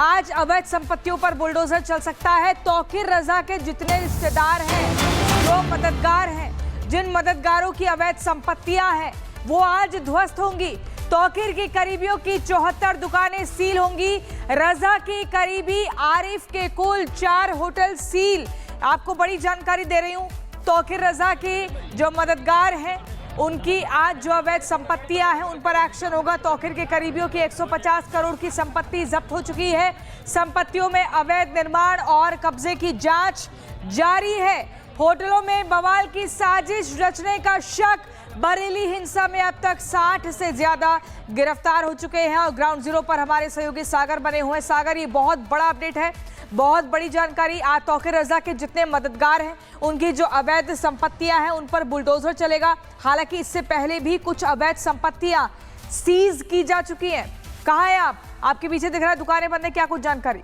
आज अवैध संपत्तियों पर बुलडोजर चल सकता है। तौकीर रजा के जितने रिश्तेदार हैं, जो मददगार हैं, जिन मददगारों की अवैध संपत्तियां हैं, वो आज ध्वस्त होंगी। तौकीर की करीबियों की 74 दुकानें सील होंगी। रजा की करीबी आरिफ के कुल 4 होटल सील। आपको बड़ी जानकारी दे रही हूं, तौकीर रजा के जो मददगार हैं उनकी आज जो अवैध संपत्तियां हैं उन पर एक्शन होगा। तौकीर के करीबियों की 150 करोड़ की संपत्ति जब्त हो चुकी है। संपत्तियों में अवैध निर्माण और कब्जे की जांच जारी है। होटलों में बवाल की साजिश रचने का शक। बरेली हिंसा में अब तक 60 से ज्यादा गिरफ्तार हो चुके हैं और ग्राउंड जीरो पर हमारे सहयोगी सागर बने हुए हैं। सागर, ये बहुत बड़ा अपडेट है, बहुत बड़ी जानकारी। आज तौकीर रजा के जितने मददगार हैं उनकी जो अवैध संपत्तियां हैं उन पर बुलडोजर चलेगा। हालांकि इससे पहले भी कुछ अवैध संपत्तियां सीज की जा चुकी हैं। कहाँ हैं आप? आपके पीछे दिख रहा है दुकानें बंद है, क्या कुछ जानकारी?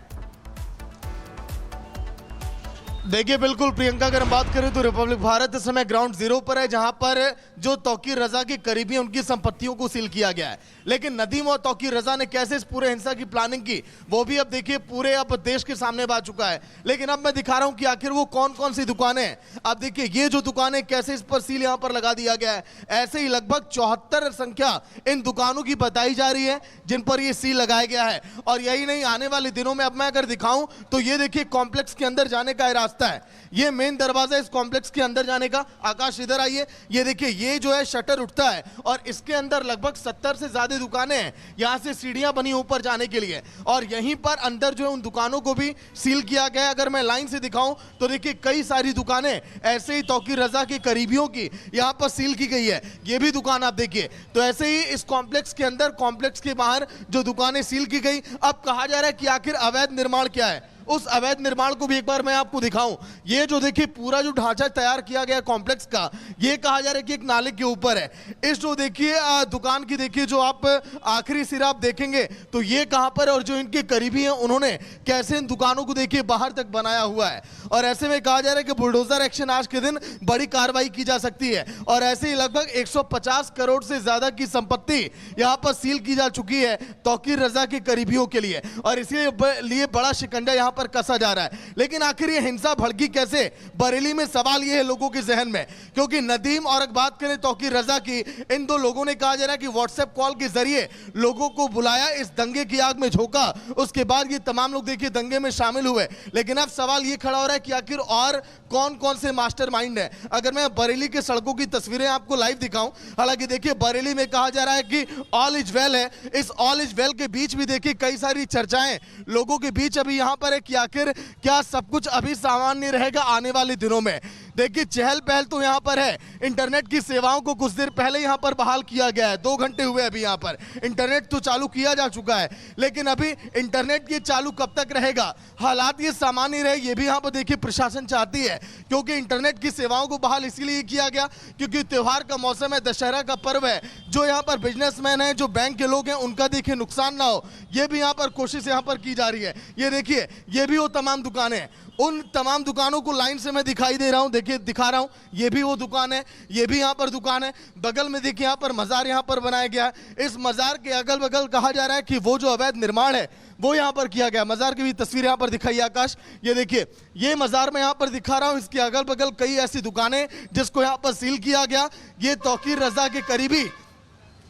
देखिए बिल्कुल प्रियंका, अगर हम बात करें तो रिपब्लिक भारत इस समय ग्राउंड जीरो पर है, जहां पर जो तौकीर रजा के करीबी हैं उनकी संपत्तियों को सील किया गया है। लेकिन नदीम और तौकीर रजा ने कैसे इस पूरे हिंसा की प्लानिंग की, वो भी अब देखिए पूरे अब देश के सामने आ चुका है। लेकिन अब मैं दिखा रहा हूं कि आखिर वो कौन कौन सी दुकानें हैं। अब देखिए ये जो दुकानें कैसे इस पर सील यहां पर लगा दिया गया है। ऐसे ही लगभग 74 संख्या इन दुकानों की बताई जा रही है जिन पर ये सील लगाया गया है। और यही नहीं, आने वाले दिनों में अब मैं अगर दिखाऊं तो ये देखिए कॉम्प्लेक्स के अंदर जाने का रास्ता है। ये मेन दरवाजा इस कॉम्प्लेक्स के अंदर जाने का। आकाश इधर आइए, ये देखिए ये जो है शटर उठता है और इसके अंदर लगभग 70 से ज्यादा दुकानें हैं। यहां से सीढ़ियां बनी ऊपर जाने के लिए और यहीं पर अंदर जो है उन दुकानों को भी सील किया गया है। अगर मैं लाइन से दिखाऊं तो देखिए कई सारी दुकानें ऐसे ही तौकीर रजा के करीबियों की यहां पर सील की गई है। ये भी दुकान आप देखिए। तो ऐसे ही इस कॉम्प्लेक्स के अंदर, कॉम्प्लेक्स के बाहर जो दुकानें सील की गई। अब कहा जा रहा है कि आखिर अवैध निर्माण क्या है, उस अवैध निर्माण को भी एक बार मैं आपको दिखाऊं। ये जो देखिए पूरा जो ढांचा तैयार किया गया कॉम्प्लेक्स का, ये कहा जा रहा है कि एक नाले के ऊपर है। इस जो देखिए दुकान की देखिए जो आप आखिरी सिरा आप देखेंगे तो ये कहां पर है और जो इनके करीबी हैं उन्होंने कैसे इन दुकानों को देखिए बाहर तक बनाया हुआ है। और ऐसे में कहा जा रहा है कि बुलडोजर एक्शन आज के दिन बड़ी कार्रवाई की जा सकती है। और ऐसे ही लगभग 150 करोड़ से ज्यादा की संपत्ति यहां पर सील की जा चुकी है तौकीर रजा के करीबियों के लिए। और इसीलिए बड़ा शिकंजा यहां पर कसा जा रहा है। लेकिन आखिर ये हिंसा भड़की कैसे, बरेली में सवाल ये है लोगों के जहन में। क्योंकि नदीम और बात करें तौकीर रजा की, इन दो लोगों ने कहा जा रहा है कि व्हाट्सएप कॉल के जरिए लोगों को बुलाया, इस दंगे की आग में झोंका। उसके बाद ये तमाम लोग देखिए दंगे में शामिल हुए। लेकिन अब सवाल ये खड़ा हो रहा है कि आखिर और कौन कौन से मास्टरमाइंड है। अगर मैं बरेली के सड़कों की तस्वीरें आपको लाइव दिखाऊं, हालांकि देखिए बरेली में कहा जा रहा है कि ऑल इज वेल है। इस ऑल इज वेल के बीच भी देखिए कई सारी चर्चाएं लोगों के बीच अभी यहां पर है कि आखिर क्या सब कुछ अभी सामान्य रहेगा आने वाले दिनों में। देखिए चहल पहल तो यहां पर है। इंटरनेट की सेवाओं को कुछ देर पहले यहां पर बहाल किया गया है। 2 घंटे हुए अभी यहां पर इंटरनेट तो चालू किया जा चुका है। लेकिन अभी इंटरनेट ये चालू कब तक रहेगा, हालात ये सामान्य रहे, ये भी यहां पर देखिए प्रशासन चाहती है। क्योंकि इंटरनेट की सेवाओं को बहाल इसीलिए किया गया क्योंकि त्योहार का मौसम है, दशहरा का पर्व है। जो यहाँ पर बिजनेसमैन है, जो बैंक के लोग हैं, उनका देखिए नुकसान ना हो, ये भी यहाँ पर कोशिश यहाँ पर की जा रही है। ये देखिए ये भी वो तमाम दुकानें हैं। उन तमाम दुकानों को लाइन से मैं दिखाई दे रहा हूं, देखिए दिखा रहा हूं। ये भी वो दुकान है, ये भी यहाँ पर दुकान है। बगल में देखिए यहाँ पर मजार यहाँ पर बनाया गया है। इस मजार के अगल बगल कहा जा रहा है कि वो जो अवैध निर्माण है वो यहाँ पर किया गया। मजार की भी तस्वीर यहाँ पर दिखाई आकाश, ये देखिए ये मजार में यहाँ पर दिखा रहा हूँ। इसके अगल बगल कई ऐसी दुकानें जिसको यहाँ पर सील किया गया। ये तौकीर रजा के करीबी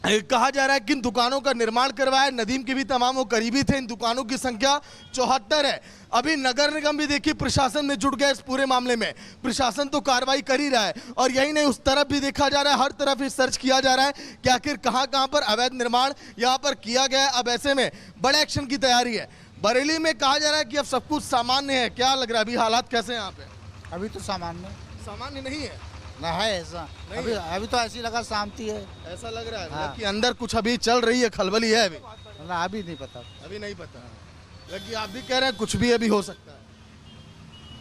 कहा जा रहा है कि इन दुकानों का निर्माण करवाया। नदीम के भी तमाम वो करीबी थे। इन दुकानों की संख्या 74 है। अभी नगर निगम भी देखिए प्रशासन में जुट गया इस पूरे मामले में। प्रशासन तो कार्रवाई कर ही रहा है और यही नहीं, उस तरफ भी देखा जा रहा है, हर तरफ ही सर्च किया जा रहा है कि आखिर कहां कहां पर अवैध निर्माण यहां पर किया गया है। अब ऐसे में बड़े एक्शन की तैयारी है। बरेली में कहा जा रहा है कि अब सब कुछ सामान्य है। क्या लग रहा है अभी हालात कैसे हैं यहाँ पे? अभी तो सामान्य नहीं है ना है ऐसा। अभी तो ऐसी लगा शांति है, ऐसा लग रहा है। हाँ। कि अंदर कुछ अभी चल रही है, खलबली है अभी? ना अभी नहीं पता। अभी नहीं पता। लेकिन आप भी कह रहे हैं कुछ भी अभी हो सकता है।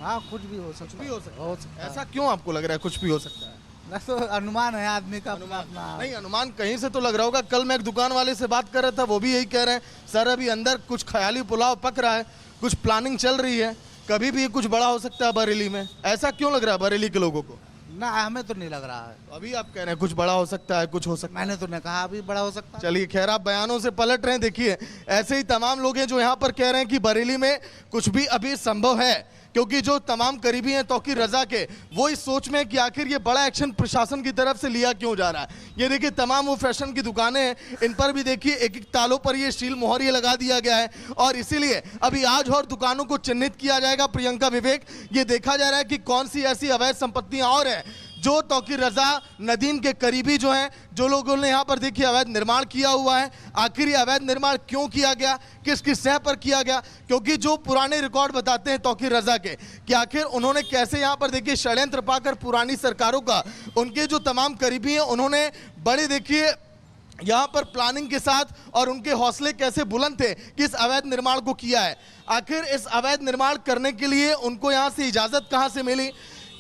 हाँ कुछ भी हो सकता है। ऐसा क्यों आपको लग रहा है कुछ भी हो सकता है? ना तो अनुमान है आदमी का अपना। नहीं, अनुमान कहीं से तो लग रहा होगा। कल मैं एक दुकान वाले से बात कर रहा था, वो भी यही कह रहे हैं सर अभी अंदर कुछ ख्याली पुलाव पक रहा है, कुछ प्लानिंग चल रही है, कभी भी कुछ बड़ा हो सकता है बरेली में। ऐसा क्यों लग रहा है बरेली के लोगों को? ना हमें तो नहीं लग रहा है। अभी आप कह रहे हैं कुछ बड़ा हो सकता है, कुछ हो सकता है। मैंने तो नहीं कहा अभी बड़ा हो सकता है। चलिए खैर, आप बयानों से पलट रहे हैं। देखिए ऐसे ही तमाम लोग हैं जो यहाँ पर कह रहे हैं कि बरेली में कुछ भी अभी संभव है, क्योंकि जो तमाम करीबी हैं तौकीर रजा के, वो इस सोच में कि आखिर ये बड़ा एक्शन प्रशासन की तरफ से लिया क्यों जा रहा है। ये देखिए तमाम वो फैशन की दुकानें हैं, इन पर भी देखिए एक एक तालों पर ये स्टील मोहर ये लगा दिया गया है, और इसीलिए अभी आज और दुकानों को चिन्हित किया जाएगा। प्रियंका, विवेक, ये देखा जा रहा है कि कौन सी ऐसी अवैध संपत्तियां और हैं जो तौकीर रजा नदीम के करीबी जो हैं, जो लोगों ने यहाँ पर देखिए अवैध निर्माण किया हुआ है। आखिर ये अवैध निर्माण क्यों किया गया, किस किस सह पर किया गया, क्योंकि जो पुराने रिकॉर्ड बताते हैं तौकीर रजा के कि आखिर उन्होंने कैसे यहाँ पर देखिए षड्यंत्र पाकर पुरानी सरकारों का, उनके जो तमाम करीबी हैं उन्होंने बड़े देखिए यहाँ पर प्लानिंग के साथ, और उनके हौसले कैसे बुलंद थे कि इस अवैध निर्माण को किया है। आखिर इस अवैध निर्माण करने के लिए उनको यहाँ से इजाज़त कहाँ से मिली?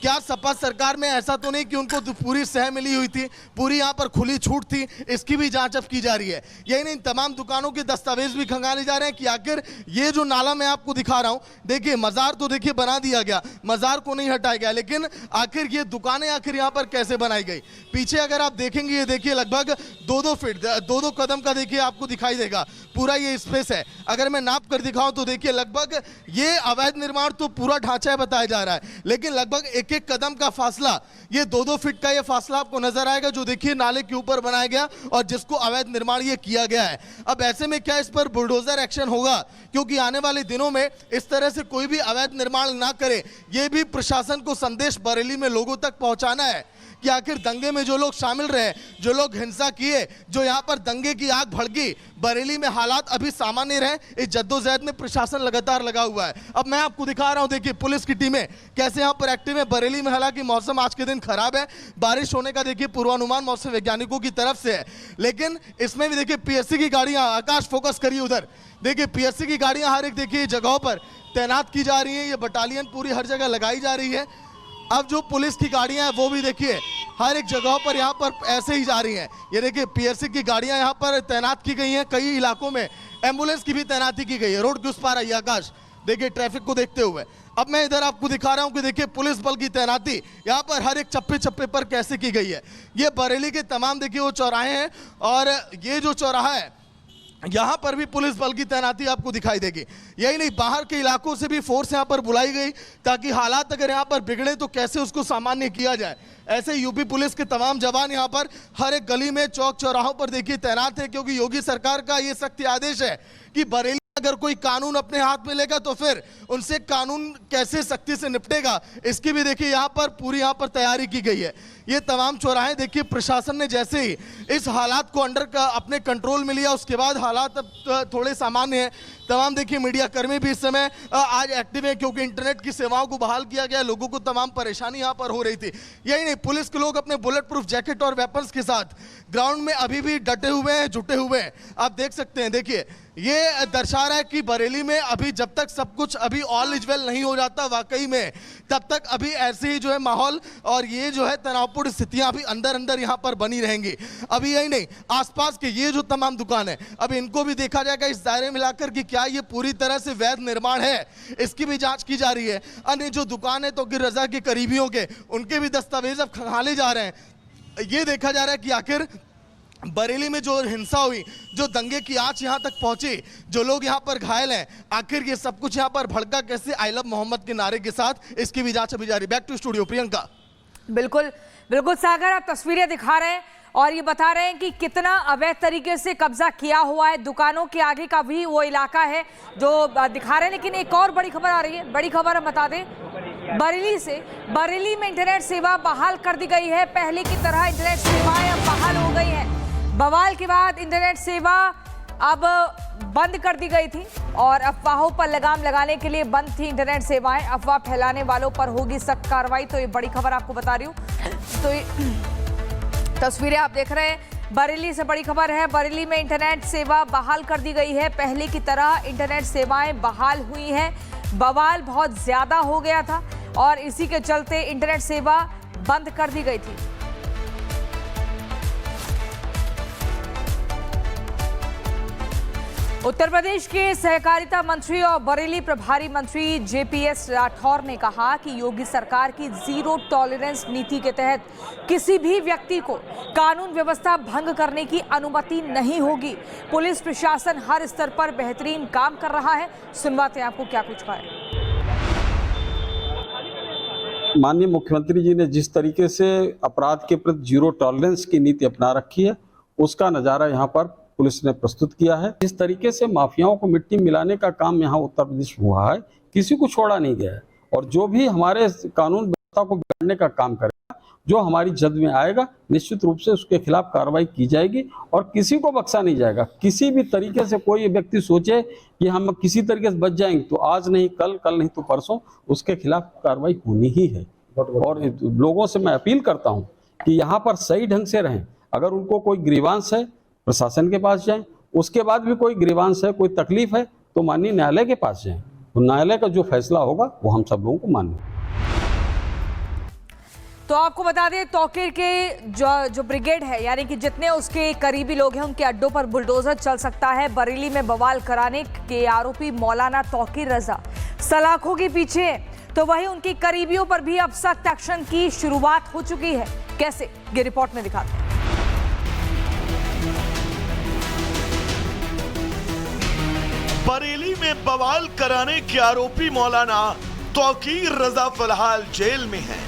क्या सपा सरकार में ऐसा तो नहीं कि उनको तो पूरी सह मिली हुई थी, पूरी यहाँ पर खुली छूट थी? इसकी भी जांच अब की जा रही है। यही नहीं, तमाम दुकानों के दस्तावेज भी खंगाले जा रहे हैं कि आखिर ये जो नाला मैं आपको दिखा रहा हूँ, देखिए मज़ार तो देखिए बना दिया गया, मज़ार को नहीं हटाया गया, लेकिन आखिर ये दुकानें आखिर यहाँ पर कैसे बनाई गई? पीछे अगर आप देखेंगे, ये देखिए लगभग 2-2 फीट 2-2 कदम का देखिए आपको दिखाई देगा पूरा ये स्पेस है। अगर मैं नाप कर दिखाऊं तो देखिए लगभग ये अवैध निर्माण तो पूरा ढांचा बताया जा रहा है, लेकिन लगभग एक एक कदम का फासला, ये 2-2 फीट का ये फासला आपको नजर आएगा जो देखिए नाले के ऊपर बनाया गया और जिसको अवैध निर्माण ये किया गया है। अब ऐसे में क्या इस पर बुलडोजर एक्शन होगा? क्योंकि आने वाले दिनों में इस तरह से कोई भी अवैध निर्माण ना करे, ये भी प्रशासन को संदेश बरेली में लोगों तक पहुंचाना है कि आखिर दंगे में जो लोग शामिल रहे, जो लोग हिंसा किए, जो यहाँ पर दंगे की आग भड़की, बरेली में हालात अभी सामान्य रहे, इस जद्दोजहद में प्रशासन लगातार लगा हुआ है। अब मैं आपको दिखा रहा हूँ, देखिए पुलिस की टीमें कैसे यहाँ पर एक्टिव है बरेली में। हालांकि मौसम आज के दिन खराब है, बारिश होने का देखिए पूर्वानुमान मौसम वैज्ञानिकों की तरफ से है, लेकिन इसमें भी देखिए पीएससी की गाड़ियां, आकाश फोकस करिए उधर, देखिए पीएससी की गाड़ियां हर एक देखिए जगहों पर तैनात की जा रही है, ये बटालियन पूरी हर जगह लगाई जा रही है। अब जो पुलिस की गाड़ियां हैं वो भी देखिए हर एक जगह पर यहाँ पर ऐसे ही जा रही हैं। ये देखिए पीएससी की गाड़ियां यहाँ पर तैनात की गई हैं, कई इलाकों में एम्बुलेंस की भी तैनाती की गई है। रोड के उस पार आइए आकाश, देखिए ट्रैफिक को देखते हुए। अब मैं इधर आपको दिखा रहा हूँ कि देखिए पुलिस बल की तैनाती यहाँ पर हर एक चप्पे चप्पे पर कैसे की गई है। ये बरेली के तमाम देखिए वो चौराहे हैं, और ये जो चौराहा है यहाँ पर भी पुलिस बल की तैनाती आपको दिखाई देगी। यही नहीं, बाहर के इलाकों से भी फोर्स यहाँ पर बुलाई गई ताकि हालात अगर यहाँ पर बिगड़े तो कैसे उसको सामान्य किया जाए। ऐसे यूपी पुलिस के तमाम जवान यहाँ पर हर एक गली में, चौक चौराहों पर देखिए तैनात है, क्योंकि योगी सरकार का ये सख्त आदेश है कि बरेली अगर कोई कानून अपने हाथ में लेगा तो फिर उनसे कानून कैसे सख्ती से निपटेगा, इसकी भी देखिए यहाँ पर पूरी यहाँ पर तैयारी की गई है। ये तमाम चौराहे देखिए प्रशासन ने जैसे ही इस हालात को अपने कंट्रोल में लिया, उसके बाद हालात अब थोड़े सामान्य हैं। तमाम देखिए मीडिया कर्मी भी इस समय आज एक्टिव है, क्योंकि इंटरनेट की सेवाओं को बहाल किया गया, लोगों को तमाम परेशानी यहाँ पर हो रही थी। यही नहीं, पुलिस के लोग अपने बुलेट प्रूफ जैकेट और वेपन्स के साथ ग्राउंड में अभी भी डटे हुए हैं, जुटे हुए हैं। आप देख सकते हैं, देखिए ये दर्शा रहा है कि बरेली में अभी जब तक सब कुछ अभी ऑल इज वेल नहीं हो जाता वाकई में, तब तक अभी ऐसे ही जो है माहौल और ये जो है तनावपूर्ण स्थितियां अभी अंदर अंदर यहाँ पर बनी रहेंगी। अभी यही नहीं, आसपास के ये जो तमाम दुकान है, अब इनको भी देखा जाएगा इस दायरे में लाकर कि क्या ये पूरी तरह से वैध निर्माण है, इसकी भी जांच की जा रही है। अन्य जो दुकान है तौकीर रजा के करीबियों के, उनके भी दस्तावेज अब खंगाले जा रहे हैं। ये देखा जा रहा है कि आखिर बरेली में जो हिंसा हुई, जो दंगे की आंच यहाँ तक पहुंची, जो लोग यहाँ पर घायल हैं, आखिर ये सब कुछ यहाँ पर भड़का कैसे आई लव मोहम्मद के नारे के साथ, इसकी भी जांच अभी जारी। Back to studio Priyanka. बिल्कुल बिल्कुल सागर, आप तस्वीरें दिखा रहे हैं और ये बता रहे हैं कि कितना अवैध तरीके से कब्जा किया हुआ है। दुकानों के आगे का भी वो इलाका है जो दिखा रहे हैं। लेकिन एक और बड़ी खबर आ रही है, बड़ी खबर हम बता दें बरेली से। बरेली में इंटरनेट सेवा बहाल कर दी गई है, पहले की तरह इंटरनेट सेवाएं अब बहाल हो गई हैं। बवाल के बाद इंटरनेट सेवा अब बंद कर दी गई थी और अफवाहों पर लगाम लगाने के लिए बंद थी इंटरनेट सेवाएं। अफवाह फैलाने वालों पर होगी सख्त कार्रवाई। तो ये बड़ी खबर आपको बता रही हूँ। तो ये तस्वीरें आप देख रहे हैं, बरेली से बड़ी खबर है। बरेली में इंटरनेट सेवा बहाल कर दी गई है, पहले की तरह इंटरनेट सेवाएं बहाल हुई हैं। बवाल बहुत ज्यादा हो गया था और इसी के चलते इंटरनेट सेवा बंद कर दी गई थी। उत्तर प्रदेश के सहकारिता मंत्री और बरेली प्रभारी मंत्री जेपीएस राठौर ने कहा कि योगी सरकार की जीरो टॉलरेंस नीति के तहत किसी भी व्यक्ति को कानून व्यवस्था भंग करने की अनुमति नहीं होगी। पुलिस प्रशासन हर स्तर पर बेहतरीन काम कर रहा है। सुनवाते हैं आपको क्या कुछ कहा है। माननीय मुख्यमंत्री जी ने जिस तरीके से अपराध के प्रति जीरो टॉलरेंस की नीति अपना रखी है, उसका नज़ारा यहाँ पर पुलिस ने प्रस्तुत किया है। जिस तरीके से माफियाओं को मिट्टी मिलाने का काम यहाँ उत्तर प्रदेश में हुआ है, किसी को छोड़ा नहीं गया है। और जो भी हमारे कानून व्यवस्था को बिगाड़ने का काम करेगा, जो हमारी जद में आएगा, निश्चित रूप से उसके खिलाफ कार्रवाई की जाएगी और किसी को बख्शा नहीं जाएगा। किसी भी तरीके से कोई व्यक्ति सोचे कि हम किसी तरीके से बच जाएंगे तो आज नहीं कल, कल नहीं तो परसों उसके खिलाफ कार्रवाई होनी ही है। और लोगों से मैं अपील करता हूँ कि यहाँ पर सही ढंग से रहें। अगर उनको कोई ग्रीवांस है, प्रशासन के पास जाएं। उसके बाद भी कोई ग्रीवांस है, कोई तकलीफ है तो माननीय न्यायालय के पास जाएं। तो न्यायालय का जो फैसला होगा वो हम सब लोगों को मान्य है। तो आपको बता दें, तौकीर के जो ब्रिगेड है, यानी कि जितने उसके करीबी लोग हैं, उनके अड्डों पर बुलडोजर चल सकता है। बरेली में बवाल कराने के आरोपी मौलाना तौकीर रजा सलाखों के पीछे है, तो वहीं उनकी करीबियों पर भी अब सख्त एक्शन की शुरुआत हो चुकी है। कैसे, ये रिपोर्ट में दिखाते हैं। बरेली में बवाल कराने के आरोपी मौलाना तौकीर रजा फिलहाल जेल में हैं।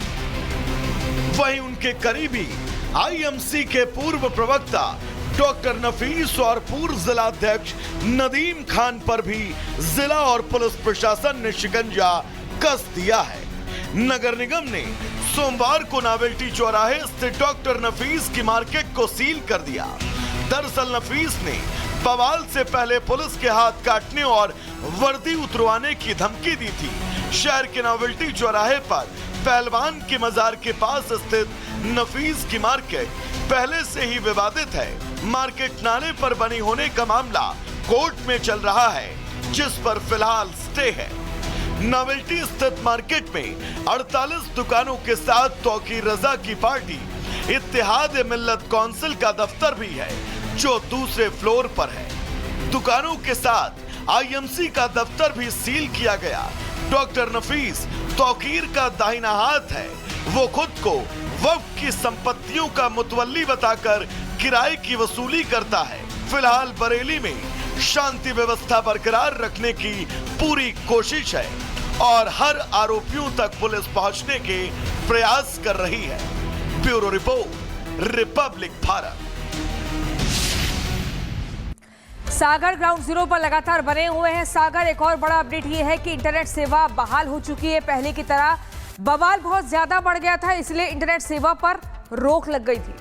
वहीं उनके करीबी आईएमसी के पूर्व प्रवक्ता डॉक्टर नफीस और पूर्व जिला अध्यक्ष नदीम खान पर भी जिला और पुलिस प्रशासन ने शिकंजा कस दिया है। नगर निगम ने सोमवार को नावेल्टी चौराहे स्थित डॉक्टर नफीस की मार्केट को सील कर दिया। दरअसल नफीस ने बवाल से पहले पुलिस के हाथ काटने और वर्दी उतरवाने की धमकी दी थी। शहर के नावेल्टी चौराहे पर पहलवान के मजार के पास स्थित नफीस की मार्केट पहले से ही विवादित है। मार्केट नाले पर बनी होने का मामला कोर्ट में चल रहा है, जिस पर फिलहाल स्टे है। नावेल्टी स्थित मार्केट में 48 दुकानों के साथ तौकीर रजा की पार्टी इत्तेहाद मिल्लत काउंसिल का दफ्तर भी है, जो दूसरे फ्लोर पर है। दुकानों के साथ आईएमसी का दफ्तर भी सील किया गया। डॉक्टर नफीस तौकीर का दाहिना हाथ है। वो खुद को वक्फ की संपत्तियों का मुतवल्ली बताकर किराए की वसूली करता है। फिलहाल बरेली में शांति व्यवस्था बरकरार रखने की पूरी कोशिश है और हर आरोपियों तक पुलिस पहुंचने के प्रयास कर रही है। Bureau report, republic Bharat. Sagar ground zero पर लगातार बने हुए हैं। सागर, एक और बड़ा अपडेट ये है कि इंटरनेट सेवा बहाल हो चुकी है। पहले की तरह बवाल बहुत ज्यादा बढ़ गया था, इसलिए इंटरनेट सेवा पर रोक लग गई थी।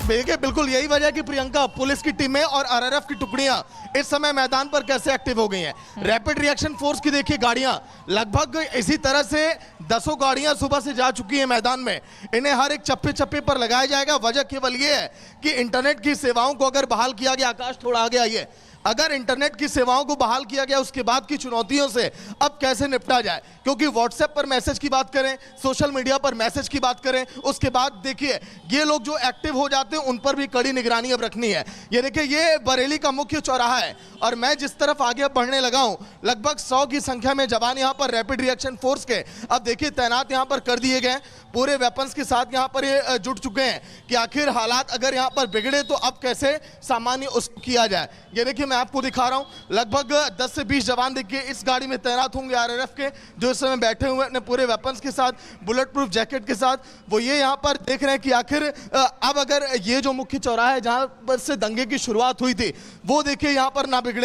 देखिए, बिल्कुल यही वजह है कि प्रियंका, पुलिस की टीमें और आरआरएफ की टुकड़ियां इस समय मैदान पर कैसे एक्टिव हो गई हैं। रैपिड रिएक्शन फोर्स की देखिए गाड़ियां लगभग इसी तरह से दसों गाड़ियां सुबह से जा चुकी हैं मैदान में। इन्हें हर एक चप्पे चप्पे पर लगाया जाएगा। वजह केवल ये है कि इंटरनेट की सेवाओं को अगर बहाल किया गया, आकाश थोड़ा आगे आइए, अगर इंटरनेट की सेवाओं को बहाल किया गया, उसके बाद की चुनौतियों से अब कैसे निपटा जाए। क्योंकि व्हाट्सएप पर मैसेज की बात करें, सोशल मीडिया पर मैसेज की बात करें, उसके बाद देखिए ये लोग जो एक्टिव हो जाते हैं उन पर भी कड़ी निगरानी अब रखनी है। ये देखिए, ये बरेली का मुख्य चौराहा है और मैं जिस तरफ आगे बढ़ने लगा हूं, लगभग 100 की संख्या में जवान यहां पर रैपिड रिएक्शन फोर्स के अब देखिए तैनात यहां पर कर दिए गए। पूरे वेपन्स के साथ यहां पर ये जुट चुके हैं कि आखिर हालात अगर यहां पर बिगड़े तो अब कैसे सामान्य उसको किया जाए। ये देखिए, मैं आपको दिखा रहा हूं, लगभग 10 से 20 जवान देखिए इस गाड़ी में तैनात होंगे आरआरएफ के, जो इस समय बैठे हुए अपने पूरे वेपन्स के साथ, बुलेट प्रूफ जैकेट के साथ। वो ये यहाँ पर देख रहे हैं कि आखिर अब अगर ये जो मुख्य चौराहा है जहां पर से दंगे की शुरुआत हुई थी, वो देखिए यहाँ पर ना बिगड़े।